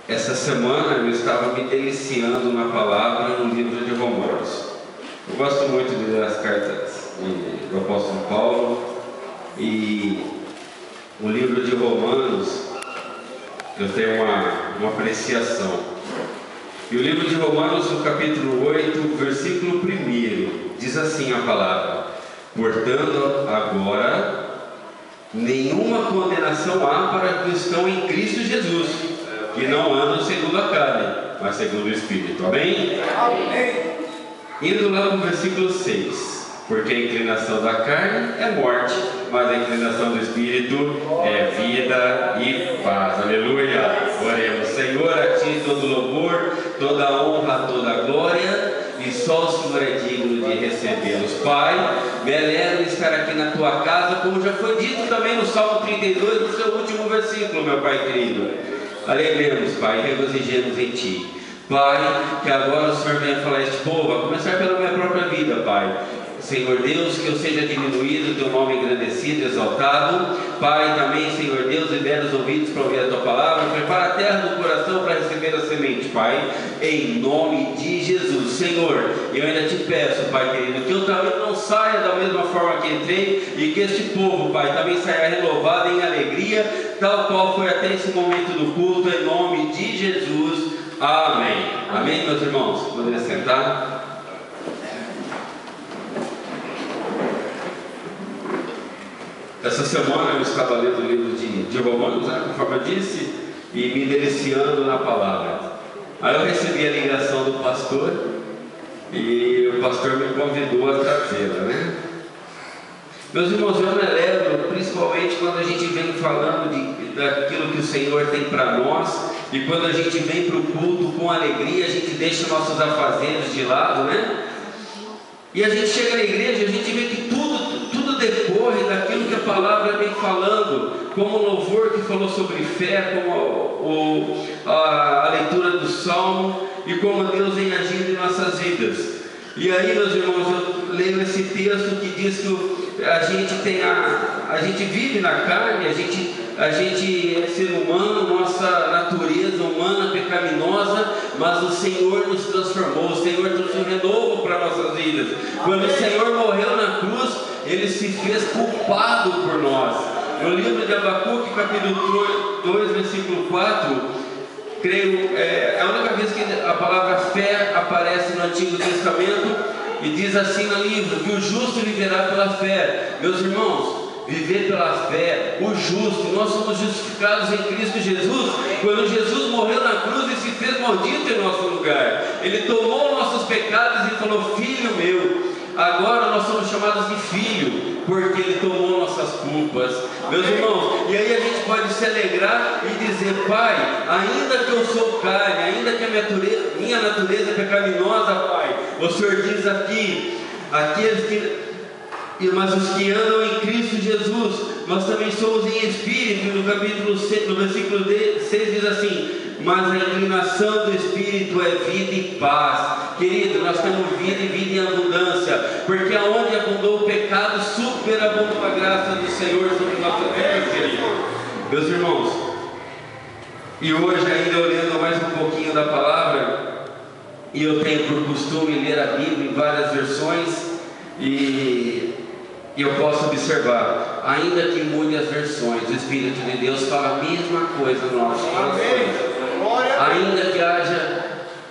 Essa semana eu estava me deliciando na palavra no livro de Romanos. Eu gosto muito de ler as cartas do apóstolo Paulo, e o livro de Romanos eu tenho uma apreciação. E o livro de Romanos, no capítulo 8, versículo 1, diz assim a palavra: portanto, agora nenhuma condenação há para os que estão em Cristo Jesus, que não andam segundo a carne, mas segundo o Espírito. Amém? Amém. Indo lá no versículo 6: porque a inclinação da carne é morte, mas a inclinação do Espírito é vida e paz. Aleluia! Oremos. Senhor, a Ti todo louvor, toda honra, toda glória, e só o Senhor é digno de recebê-los. Pai, me alegro em estar aqui na Tua casa, como já foi dito também no Salmo 32, no seu último versículo, meu Pai querido. Alegremos, Pai, regozijemos em Ti. Pai, que agora o Senhor venha falar a este povo, a começar pela minha própria vida, Pai. Senhor Deus, que eu seja diminuído, Teu nome engrandecido, exaltado. Pai, também, Senhor Deus, libera os ouvidos para ouvir a Tua palavra, prepara a terra do coração para receber a semente, Pai, em nome de Jesus. Senhor, eu ainda te peço, Pai querido, que eu também não saia da mesma forma que entrei, e que este povo, Pai, também saia renovado em alegria, tal qual foi até esse momento do culto, em nome de Jesus. Amém. Amém, meus irmãos? Poderia sentar? Essa semana eu estava lendo o livro de Romanos, conforme eu disse, e me deliciando na palavra. Aí eu recebi a ligação do pastor, e o pastor me convidou a trazê-la, né? Meus irmãos, eu me alegro, principalmente quando a gente vem falando daquilo que o Senhor tem para nós, e quando a gente vem para o culto com alegria, a gente deixa nossos afazeres de lado, né? E a gente chega na igreja e a gente vê que tudo decorre daquilo que a palavra vem falando, como o louvor que falou sobre fé, como a leitura do Salmo, e como Deus vem agindo em nossas vidas. E aí, meus irmãos, eu leio esse texto que diz que a gente vive na carne, a gente é ser humano, nossa natureza humana pecaminosa, mas o Senhor nos transformou, o Senhor trouxe um renovo para nossas vidas. Quando o Senhor morreu na cruz, Ele se fez culpado por nós. No livro de Abacuque, capítulo 2, versículo 4, creio, é a única vez que a palavra fé aparece no Antigo Testamento, e diz assim no livro, que o justo viverá pela fé. Meus irmãos, viver pela fé, o justo, nós somos justificados em Cristo Jesus, quando Jesus morreu na cruz e se fez maldito em nosso lugar. Ele tomou nossos pecados e falou: filho meu. Agora nós somos chamados de filho, porque Ele tomou nossas culpas. Meus irmãos, e aí a gente pode se alegrar e dizer: Pai, ainda que eu sou carne, ainda que a minha natureza é pecaminosa, Pai, o Senhor diz aqui, mas os que andam em Cristo Jesus, nós também somos em espírito. No capítulo 6, no versículo 6 diz assim: mas a inclinação do Espírito é vida e paz. Querido, nós temos vida e vida em abundância, porque aonde abundou o pecado, superabundou a graça do Senhor sobre nossa vida, querido. Meus irmãos, e hoje ainda olhando mais um pouquinho da palavra, e eu tenho por costume ler a Bíblia em várias versões, e eu posso observar, ainda que em muitas versões, o Espírito de Deus fala a mesma coisa no nosso coração. Ainda que haja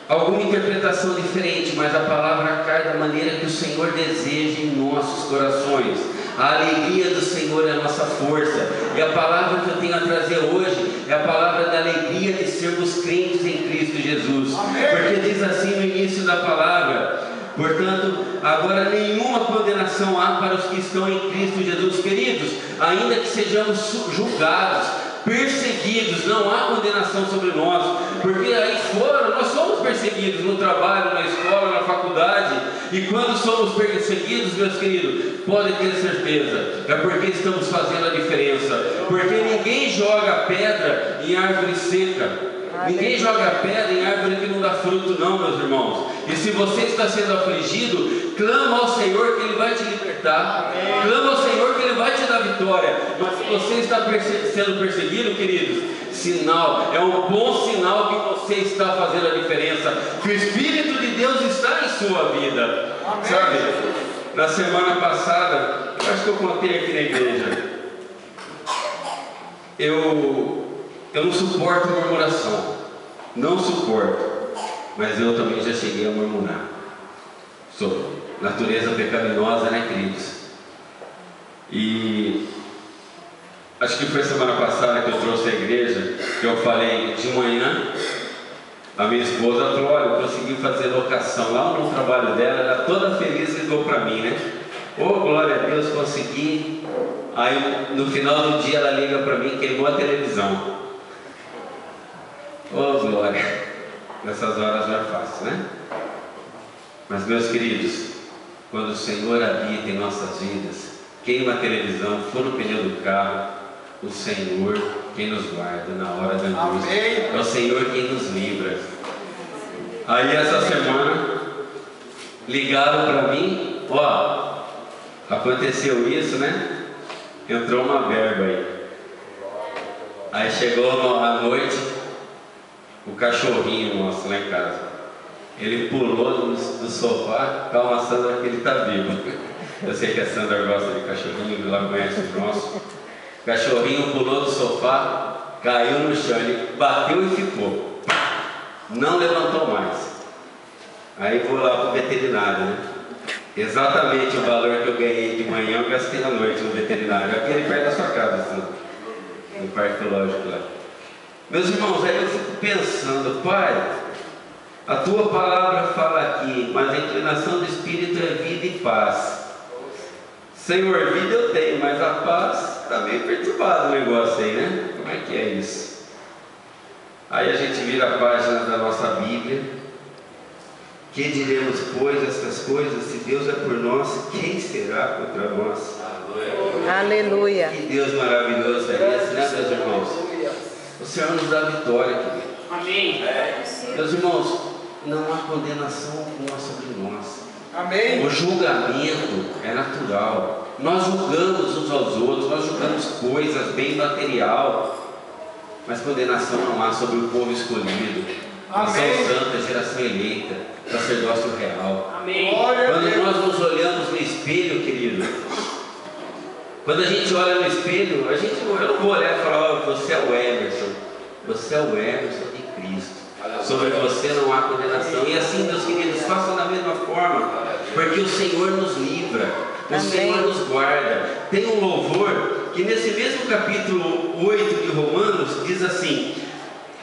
alguma interpretação diferente, mas a palavra cai da maneira que o Senhor deseja em nossos corações. A alegria do Senhor é a nossa força, e a palavra que eu tenho a trazer hoje é a palavra da alegria de sermos crentes em Cristo Jesus. Porque diz assim no início da palavra: portanto, agora nenhuma condenação há para os que estão em Cristo Jesus. Queridos, ainda que sejamos julgados, perseguidos, não há condenação sobre nós, porque aí fora nós somos perseguidos no trabalho, na escola, na faculdade, e quando somos perseguidos, meus queridos, podem ter certeza, é porque estamos fazendo a diferença, porque ninguém joga pedra em árvore seca. Ninguém joga pedra em árvore que não dá fruto, não, meus irmãos. E se você está sendo afligido, clama ao Senhor que Ele vai te libertar. Clama ao Senhor que Ele vai te dar vitória. Mas se você está sendo perseguido, queridos, sinal, é um bom sinal que você está fazendo a diferença, que o Espírito de Deus está em sua vida. Amém. Sabe, na semana passada, eu acho que eu contei aqui na igreja, eu não suporto murmuração, não suporto, mas eu também já cheguei a murmurar. Sou natureza pecaminosa, né, queridos? E acho que foi semana passada que eu trouxe a igreja, que eu falei de manhã, a minha esposa falou, olha, eu consegui fazer locação lá no trabalho dela, ela toda feliz ligou para mim, né? Oh, glória a Deus, consegui. Aí no final do dia ela liga para mim, queimou a televisão. Oh, glória. Nessas horas não é fácil, né? Mas meus queridos, quando o Senhor habita em nossas vidas, queima a televisão, fura o pneu do carro, o Senhor quem nos guarda na hora da angústia. É o Senhor quem nos livra. Aí essa semana ligaram para mim, ó, aconteceu isso, né? Entrou uma verba aí. Aí chegou à noite, o cachorrinho nosso lá em casa, ele pulou do sofá. Calma, Sandra, que ele está vivo. Eu sei que a Sandra gosta de cachorrinho, ela conhece o nosso. O cachorrinho pulou do sofá, caiu no chão, ele bateu e ficou. Não levantou mais. Aí vou lá para o veterinário, né? Exatamente o valor que eu ganhei de manhã, eu gastei à noite no veterinário. Aqui ele perto da sua casa, assim, no parque lógico lá. Meus irmãos, aí eu fico pensando, Pai, a tua palavra fala aqui, mas a inclinação do Espírito é vida e paz. Senhor, vida eu tenho, mas a paz está meio perturbado o negócio aí, né? Como é que é isso? Aí a gente vira a página da nossa Bíblia. Que diremos, pois, estas coisas? Se Deus é por nós, quem será contra nós? Aleluia. Que Deus maravilhoso é esse, né, meus irmãos? O Senhor nos dá vitória, querido. Amém. Meus irmãos, não há condenação alguma sobre nós. Amém. O julgamento é natural. Nós julgamos uns aos outros, nós julgamos coisas, bem material, mas condenação não há sobre o povo escolhido. Nação santa, geração eleita, sacerdócio real. Amém. Quando nós nos olhamos no espelho, querido, quando a gente olha no espelho, eu não vou olhar e falar, oh, você é o Emerson. Você é o Emerson de Cristo. Sobre você não há condenação. E assim, meus queridos, façam da mesma forma, porque o Senhor nos livra, o Senhor nos guarda. Tem um louvor que nesse mesmo capítulo 8 de Romanos diz assim,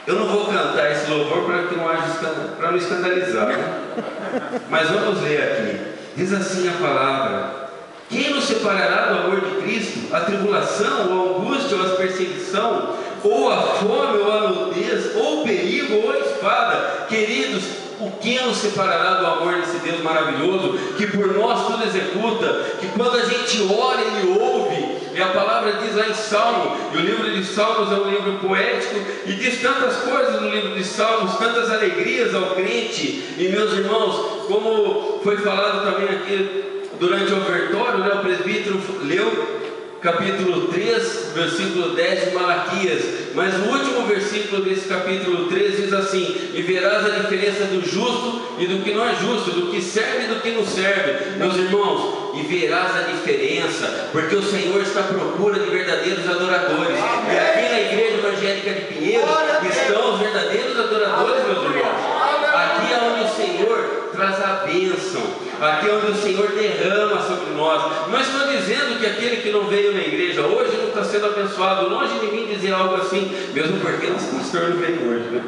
eu não vou cantar esse louvor para não escandalizar, né? Mas vamos ler aqui. Diz assim a palavra: quem nos separará do amor de Cristo? A tribulação, ou a angústia, ou a perseguição, ou a fome, ou a nudez, ou o perigo, ou a espada? Queridos, o que nos separará do amor desse Deus maravilhoso, que por nós tudo executa, que quando a gente ora, Ele ouve? E a palavra diz lá em Salmo, e o livro de Salmos é um livro poético, e diz tantas coisas no livro de Salmos, tantas alegrias ao crente. E meus irmãos, como foi falado também aqui durante o ofertório, né, o presbítero leu capítulo 3, versículo 10 de Malaquias, mas o último versículo desse capítulo 3 diz assim: e verás a diferença do justo e do que não é justo, do que serve e do que não serve. Meus irmãos, e verás a diferença, porque o Senhor está à procura de verdadeiros adoradores. E aqui na igreja evangélica de Pinheiros estão os verdadeiros adoradores, meus irmãos. Aqui é onde o Senhor traz a bênção, aqui é onde o Senhor derrama sobre nós. Não estou dizendo que aquele que não veio na igreja hoje não está sendo abençoado, longe de mim dizer algo assim, mesmo porque o pastor não veio hoje, né?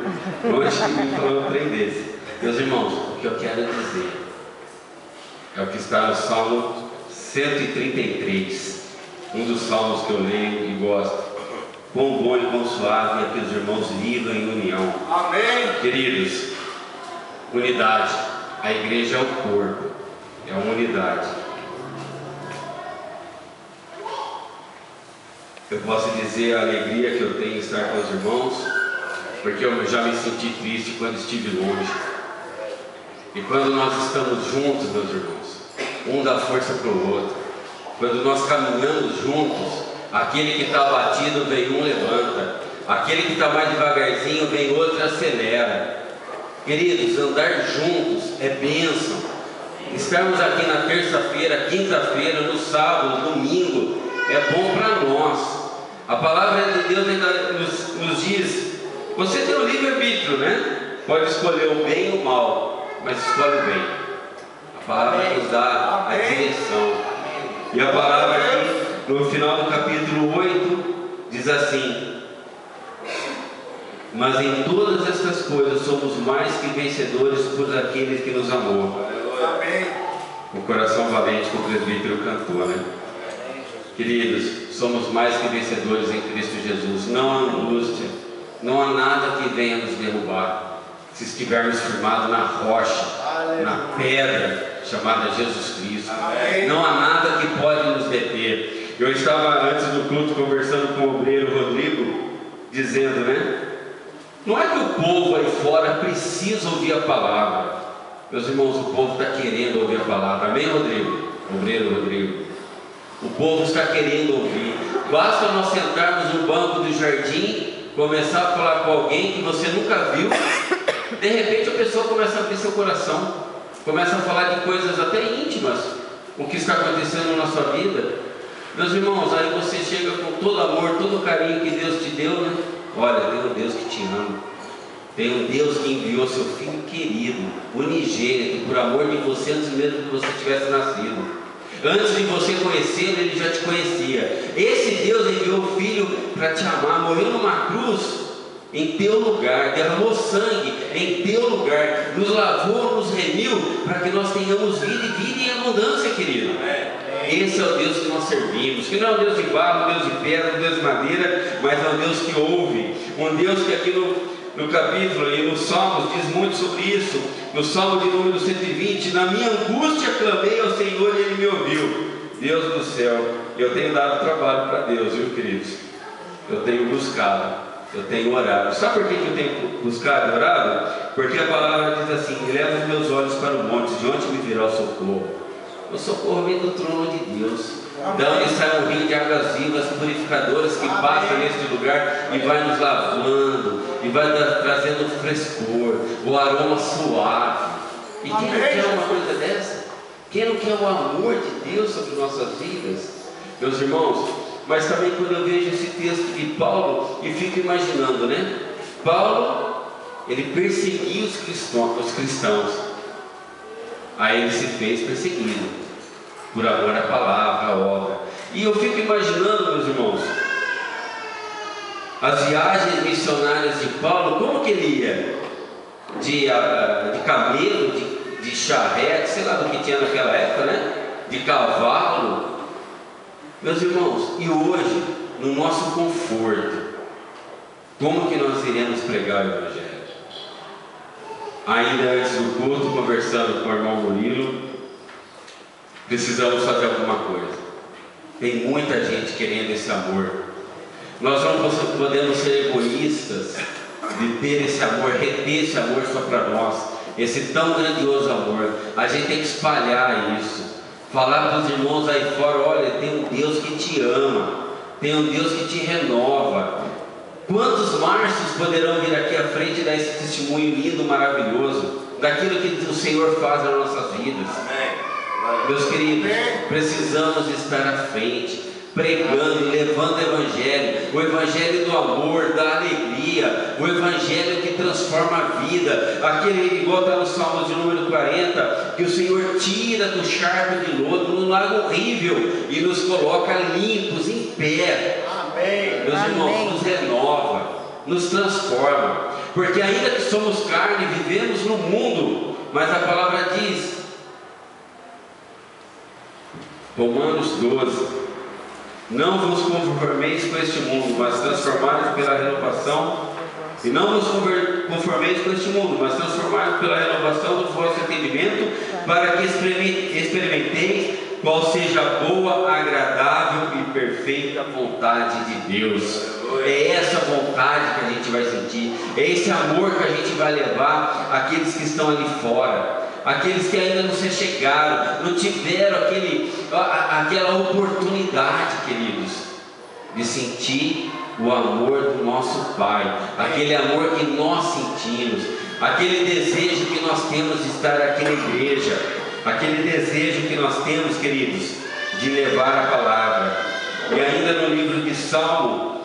Longe de mim falar um trem desse. Meus irmãos, o que eu quero dizer é o que está no Salmo 133, um dos salmos que eu leio e gosto. Quão bom e quão suave é que os irmãos vivam em união. Amém. Queridos, unidade. A igreja é o corpo, é uma unidade. Eu posso dizer a alegria que eu tenho em estar com os irmãos, porque eu já me senti triste quando estive longe. E quando nós estamos juntos, meus irmãos, um dá força para o outro. Quando nós caminhamos juntos, aquele que está abatido vem um levanta. Aquele que está mais devagarzinho, vem outro e acelera. Queridos, andar juntos é bênção. Estarmos aqui na terça-feira, quinta-feira, no sábado, domingo, é bom para nós. A palavra de Deus ainda nos diz: você tem o livre-arbítrio, né? Pode escolher o bem ou o mal, mas escolhe o bem. A palavra nos dá a direção. E a palavra aqui, no final do capítulo 8, diz assim: mas em todas estas coisas somos mais que vencedores por aqueles que nos amou. O coração valente que o presbítero cantou, né? Queridos, somos mais que vencedores em Cristo Jesus. Não há angústia, não há nada que venha nos derrubar, se estivermos firmados na rocha, na pedra chamada Jesus Cristo. Não há nada que pode nos deter. Eu estava antes do culto conversando com o obreiro Rodrigo, dizendo, né? Não é que o povo aí fora precisa ouvir a palavra. Meus irmãos, o povo está querendo ouvir a palavra. Amém, Rodrigo? Obreiro Rodrigo. O povo está querendo ouvir. Basta nós sentarmos no banco do jardim, começar a falar com alguém que você nunca viu. De repente a pessoa começa a abrir seu coração, começa a falar de coisas até íntimas, o que está acontecendo na sua vida. Meus irmãos, aí você chega com todo amor, todo carinho que Deus te deu, né? Olha, tem um Deus que te ama. Tem um Deus que enviou seu Filho querido, unigênito, por amor de você, antes mesmo que você tivesse nascido. Antes de você conhecê-lo, Ele já te conhecia. Esse Deus enviou o Filho para te amar, morreu numa cruz em teu lugar, derramou sangue em teu lugar, nos lavou, nos remiu, para que nós tenhamos vida e vida em abundância, querido. Esse é o Deus que nós servimos, que não é um Deus de barro, um Deus de pedra, um Deus de madeira, mas é um Deus que ouve, um Deus que aqui no capítulo e nos Salmos diz muito sobre isso. No Salmo de número 120, na minha angústia clamei ao Senhor e Ele me ouviu. Deus do céu, eu tenho dado trabalho para Deus, viu, queridos? Eu tenho buscado, eu tenho orado. Sabe por que eu tenho buscado e orado? Porque a palavra diz assim: eleva os meus olhos para o monte, de onde me virá o socorro? O socorro vem do trono de Deus, da onde sai um rio de águas vivas, purificadoras, que passa neste lugar e vai nos lavando, e vai trazendo frescor, o aroma suave. E quem não quer uma coisa dessa? Quem não quer o amor de Deus sobre nossas vidas? Meus irmãos, mas também quando eu vejo esse texto de Paulo e fico imaginando, né? Paulo, ele perseguia os cristãos. Aí ele se fez perseguido por amor à palavra, à obra. E eu fico imaginando, meus irmãos, as viagens missionárias de Paulo, como que ele ia? De camelo, de charrete, sei lá do que tinha naquela época, né? De cavalo. Meus irmãos, e hoje, no nosso conforto, como que nós iremos pregar o Evangelho? Ainda antes do culto, conversando com o irmão Murilo, precisamos fazer alguma coisa. Tem muita gente querendo esse amor. Nós não podemos ser egoístas de ter esse amor, reter esse amor só para nós, esse tão grandioso amor. A gente tem que espalhar isso, falar para os irmãos aí fora: olha, tem um Deus que te ama, tem um Deus que te renova. Quantos marços poderão vir aqui à frente e dar esse testemunho lindo, maravilhoso, daquilo que o Senhor faz nas nossas vidas? Meus queridos, precisamos estar à frente, pregando, levando o Evangelho do amor, da alegria, o Evangelho que transforma a vida, aquele igual está no Salmo de número 40, que o Senhor tira do charco de lodo, no lago horrível, e nos coloca limpos, em pé. Amém. Meus irmãos, nos renova, nos transforma, porque ainda que somos carne, vivemos no mundo, mas a palavra diz, Romanos 12: não vos conformeis com este mundo, mas transformai-vos pela renovação. E não vos conformeis com este mundo, mas transformai-vos pela renovação do vosso entendimento, para que experimenteis qual seja a boa, agradável e perfeita vontade de Deus. É essa vontade que a gente vai sentir, é esse amor que a gente vai levar àqueles que estão ali fora, aqueles que ainda não se chegaram, não tiveram aquela oportunidade, queridos, de sentir o amor do nosso Pai, aquele amor que nós sentimos, aquele desejo que nós temos de estar aqui na igreja, aquele desejo que nós temos, queridos, de levar a palavra. E ainda no livro de Salmo,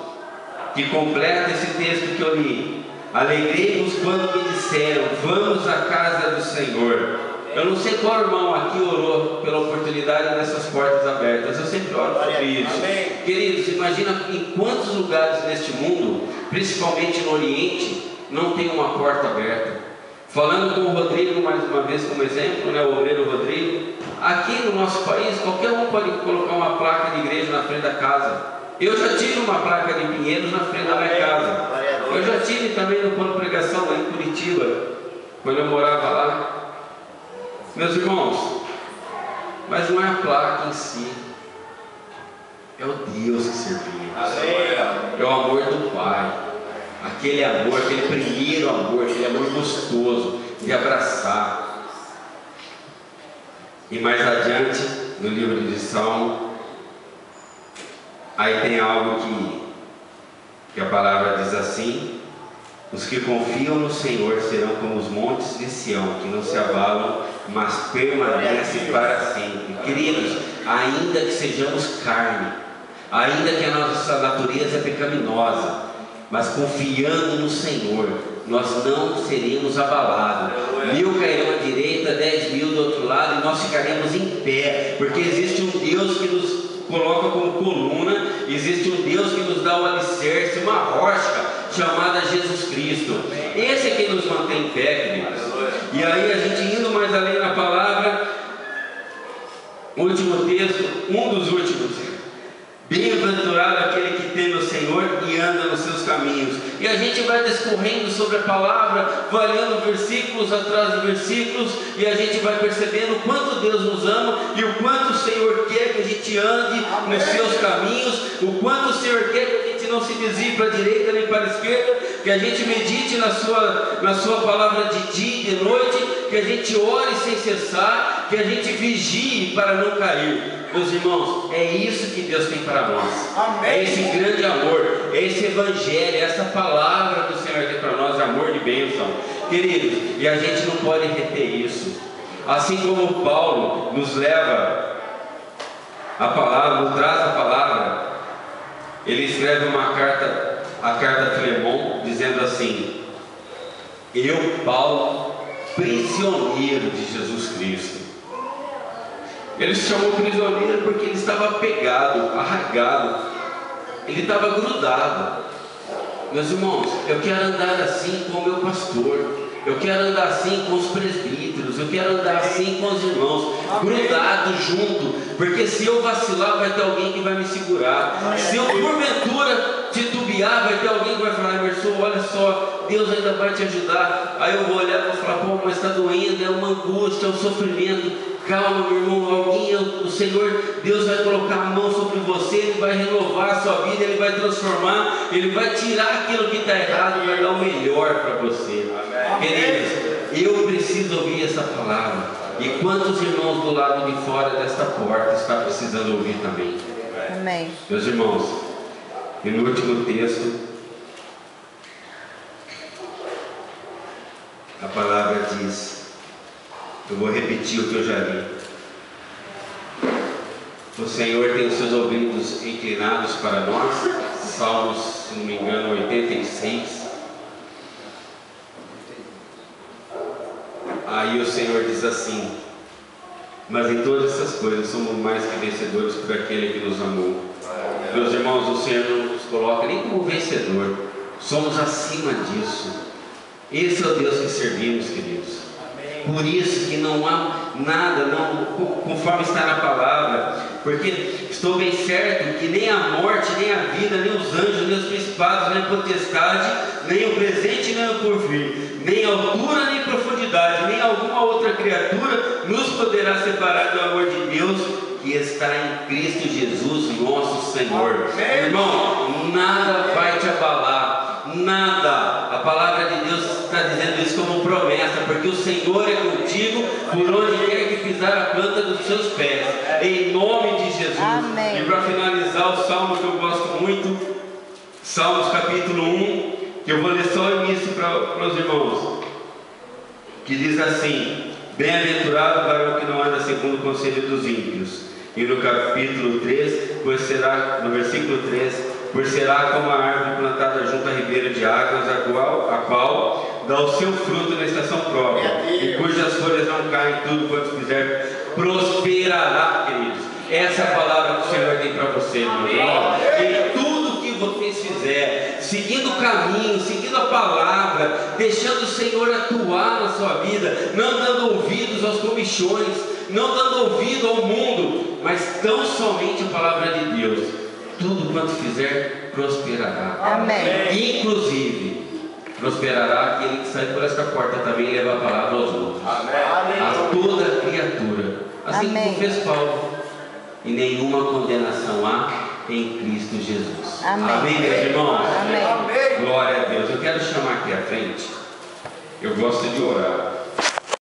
que completa esse texto que eu li: alegrei-vos quando me disseram, vamos à casa do Senhor. Eu não sei qual irmão aqui orou pela oportunidade dessas portas abertas. Eu sempre oro sobre isso. Amém. Queridos, imagina em quantos lugares neste mundo, principalmente no Oriente, não tem uma porta aberta. Falando com o Rodrigo mais uma vez como exemplo, né, o obreiro Rodrigo, aqui no nosso país qualquer um pode colocar uma placa de igreja na frente da casa. Eu já tive uma placa de Pinheiros na frente da minha casa. Eu já tive também no Plano Pregação lá em Curitiba, quando eu morava lá. Meus irmãos, mas não é a placa em si, é o Deus que servimos, é o amor do Pai, aquele amor, aquele primeiro amor, aquele amor gostoso de abraçar. E mais adiante, no livro de Salmo, aí tem algo que a palavra diz assim: os que confiam no Senhor serão como os montes de Sião, que não se abalam, mas permanecem para sempre. Queridos, ainda que sejamos carne, ainda que a nossa natureza é pecaminosa, mas confiando no Senhor, nós não seremos abalados. 1000 cairão à direita, 10.000 do outro lado, e nós ficaremos em pé, porque existe um Deus que nos coloca como coluna, existe um Deus que nos dá o alicerce, uma rocha chamada Jesus Cristo. Esse é quem nos mantém em pé, queridos. E aí a gente indo mais além na palavra, último texto, um dos últimos: bem-aventurado aquele que teme o Senhor e anda nos seus caminhos. E a gente vai discorrendo sobre a palavra, vai lendo versículos atrás de versículos, e a gente vai percebendo o quanto Deus nos ama e o quanto o Senhor quer que a gente ande nos seus caminhos, o quanto o Senhor quer que a gente não se desvie para a direita nem para a esquerda, que a gente medite na sua palavra de dia e de noite, que a gente ore sem cessar, que a gente vigie para não cair. Meus irmãos, é isso que Deus tem para nós. Amém. É esse grande amor, é esse evangelho, é essa palavra que o Senhor tem para nós, amor de bênção, queridos. E a gente não pode reter isso. Assim como Paulo nos leva a palavra, nos traz a palavra, ele escreve uma carta, a carta a Filemon, dizendo assim: eu, Paulo, prisioneiro de Jesus Cristo. Ele se chamou prisioneiro porque ele estava apegado, arraigado, ele estava grudado. Meus irmãos, eu quero andar assim com o meu pastor, eu quero andar assim com os presbíteros, eu quero andar assim com os irmãos, grudado junto, porque se eu vacilar vai ter alguém que vai me segurar. Se eu porventura titubear, vai ter alguém que vai falar: Emerson, olha só, Deus ainda vai te ajudar. Aí eu vou olhar e vou falar: pô, mas está doendo, é uma angústia, é um sofrimento. Calma, meu irmão, alguém, o Senhor, Deus vai colocar a mão sobre você, Ele vai renovar a sua vida, Ele vai transformar, Ele vai tirar aquilo que está errado e vai dar o melhor para você. Amém. Queridos, eu preciso ouvir essa palavra. E quantos irmãos do lado de fora desta porta estão precisando ouvir também? Amém. Meus irmãos, e no último texto, a palavra diz, eu vou repetir o que eu já li: o Senhor tem os seus ouvidos inclinados para nós. Salmos, se não me engano, 86. Aí o Senhor diz assim: mas em todas essas coisas somos mais que vencedores por aquele que nos amou. Meus irmãos, o Senhor não nos coloca nem como vencedor, somos acima disso. Esse é o Deus que servimos, queridos. Por isso que não há nada, não, conforme está na palavra, porque estou bem certo que nem a morte, nem a vida, nem os anjos, nem os principados, nem a potestade, nem o presente, nem o porvir, nem altura, nem profundidade, nem alguma outra criatura nos poderá separar do amor de Deus que está em Cristo Jesus, nosso Senhor. Irmão, nada vai te abalar, nada. A palavra de Deus está dizendo isso como promessa, porque o Senhor é contigo por onde quer que pisar a planta dos seus pés, em nome de Jesus. Amém. E para finalizar, o salmo que eu gosto muito, Salmos capítulo 1, que eu vou ler só o início para os irmãos, que diz assim: bem-aventurado o varão que não anda segundo o conselho dos ímpios. E no capítulo 3, no versículo 3, pois será como a árvore plantada junto à ribeira de águas, a qual dá o seu fruto na estação própria, e cujas folhas não caem, tudo quanto fizer prosperará, queridos. Essa é a palavra que o Senhor tem para você, meu irmão. Em tudo que vocês fizerem, seguindo o caminho, seguindo a palavra, deixando o Senhor atuar na sua vida, não dando ouvidos aos comichões, não dando ouvido ao mundo, mas tão somente a palavra de Deus, tudo quanto fizer prosperará. Amém. Inclusive prosperará aquele que sai por esta porta também leva a palavra aos outros. Amém. A toda criatura, assim como fez Paulo. E nenhuma condenação há em Cristo Jesus. Amém, meus irmãos? Amém. Glória a Deus. Eu quero chamar aqui à frente. Eu gosto de orar.